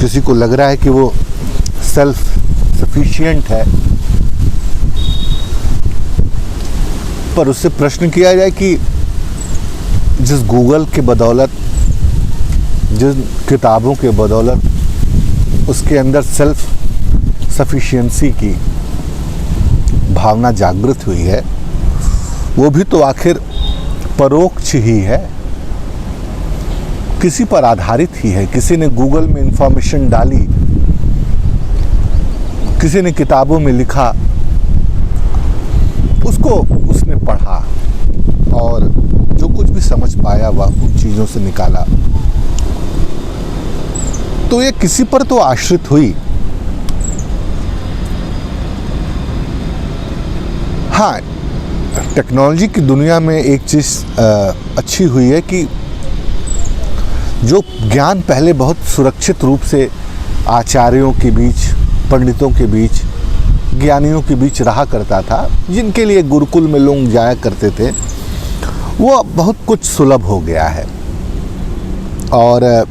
किसी को लग रहा है कि वो सेल्फ सफिशिएंट है, पर उससे प्रश्न किया जाए कि जिस गूगल के बदौलत, जिन किताबों के बदौलत उसके अंदर सेल्फ सफिशिएंसी की भावना जागृत हुई है, वो भी तो आखिर परोक्ष ही है, किसी पर आधारित ही है। किसी ने गूगल में इंफॉर्मेशन डाली, किसी ने किताबों में लिखा, उसको उसने पढ़ा और जो कुछ भी समझ पाया वह उन चीज़ों से निकाला, तो ये किसी पर तो आश्रित हुई। हाँ, टेक्नोलॉजी की दुनिया में एक चीज़ अच्छी हुई है कि जो ज्ञान पहले बहुत सुरक्षित रूप से आचार्यों के बीच, पंडितों के बीच, ज्ञानियों के बीच रहा करता था, जिनके लिए गुरुकुल में लोग जाया करते थे, वो अब बहुत कुछ सुलभ हो गया है। और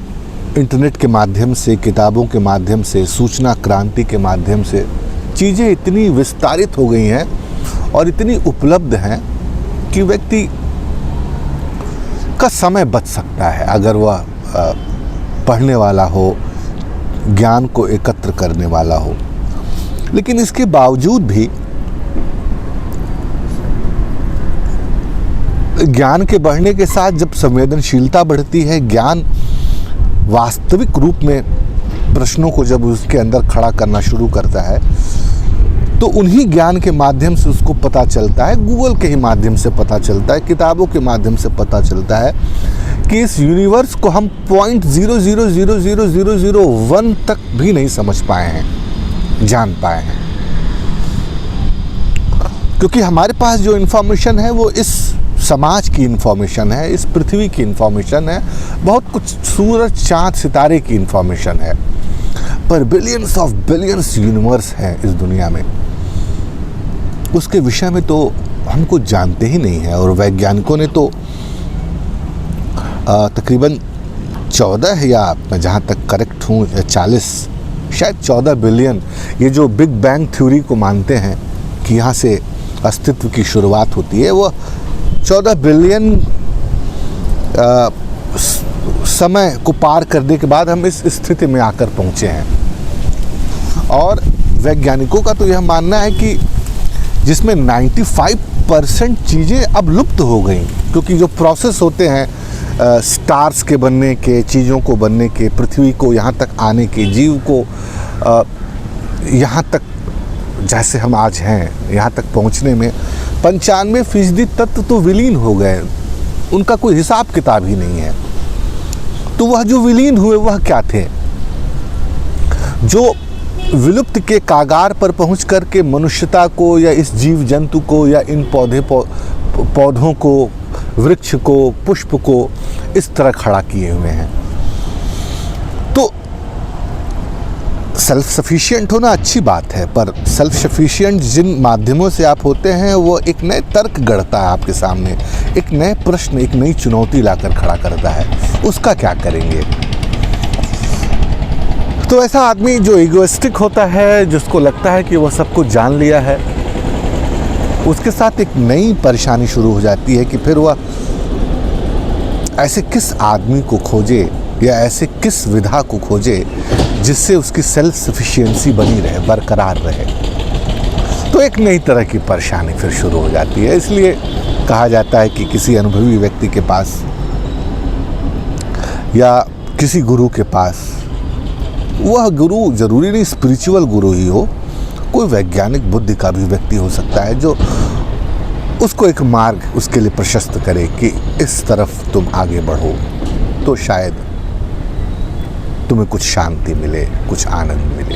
इंटरनेट के माध्यम से, किताबों के माध्यम से, सूचना क्रांति के माध्यम से चीज़ें इतनी विस्तारित हो गई हैं और इतनी उपलब्ध हैं कि व्यक्ति का समय बच सकता है अगर वह पढ़ने वाला हो, ज्ञान को एकत्र करने वाला हो। लेकिन इसके बावजूद भी ज्ञान के बढ़ने के साथ जब संवेदनशीलता बढ़ती है, ज्ञान वास्तविक रूप में प्रश्नों को जब उसके अंदर खड़ा करना शुरू करता है, तो उन्हीं ज्ञान के माध्यम से उसको पता चलता है, गूगल के ही माध्यम से पता चलता है, किताबों के माध्यम से पता चलता है कि इस यूनिवर्स को हम 0.000001 तक भी नहीं समझ पाए हैं, जान पाए हैं। क्योंकि हमारे पास जो इन्फॉर्मेशन है वो इस समाज की इन्फॉर्मेशन है, इस पृथ्वी की इन्फॉर्मेशन है, बहुत कुछ सूरज, चाँद, सितारे की इन्फॉर्मेशन है, पर बिलियंस ऑफ बिलियंस यूनिवर्स हैं इस दुनिया में। उसके विषय में तो हम कुछ जानते ही नहीं है। और वैज्ञानिकों ने तो तकरीबन 14 या मैं जहाँ तक करेक्ट हूँ 40, शायद 14 बिलियन, ये जो बिग बैंग थ्योरी को मानते हैं कि यहाँ से अस्तित्व की शुरुआत होती है, वो 14 बिलियन समय को पार करने के बाद हम इस स्थिति में आकर पहुँचे हैं। और वैज्ञानिकों का तो यह मानना है कि जिसमें 95% चीज़ें अब लुप्त हो गई, क्योंकि जो प्रोसेस होते हैं स्टार्स के बनने के, चीज़ों को बनने के, पृथ्वी को यहाँ तक आने के, जीव को यहाँ तक जैसे हम आज हैं यहाँ तक पहुँचने में 95% तत्व तो विलीन हो गए, उनका कोई हिसाब किताब ही नहीं है। तो वह जो विलीन हुए वह क्या थे? जो विलुप्त के कागार पर पहुँच कर के मनुष्यता को या इस जीव जंतु को या इन पौधों को, वृक्ष को, पुष्प को इस तरह खड़ा किए हुए हैं। तो सेल्फ सफिशिएंट होना अच्छी बात है, पर सेल्फ सफिशिएंट जिन माध्यमों से आप होते हैं वो एक नए तर्क गढ़ता है आपके सामने, एक नए प्रश्न, एक नई चुनौती लाकर खड़ा करता है। उसका क्या करेंगे? तो ऐसा आदमी जो इगोइस्टिक होता है, जिसको लगता है कि वह सब कुछ जान लिया है, उसके साथ एक नई परेशानी शुरू हो जाती है कि फिर वह ऐसे किस आदमी को खोजे या ऐसे किस विधा को खोजे जिससे उसकी सेल्फ सफिशिएंसी बनी रहे, बरकरार रहे। तो एक नई तरह की परेशानी फिर शुरू हो जाती है। इसलिए कहा जाता है कि किसी अनुभवी व्यक्ति के पास या किसी गुरु के पास, वह गुरु जरूरी नहीं स्पिरिचुअल गुरु ही हो, कोई वैज्ञानिक बुद्धि का भी व्यक्ति हो सकता है जो उसको एक मार्ग उसके लिए प्रशस्त करे कि इस तरफ तुम आगे बढ़ो, तो शायद तुम्हें कुछ शांति मिले, कुछ आनंद मिले।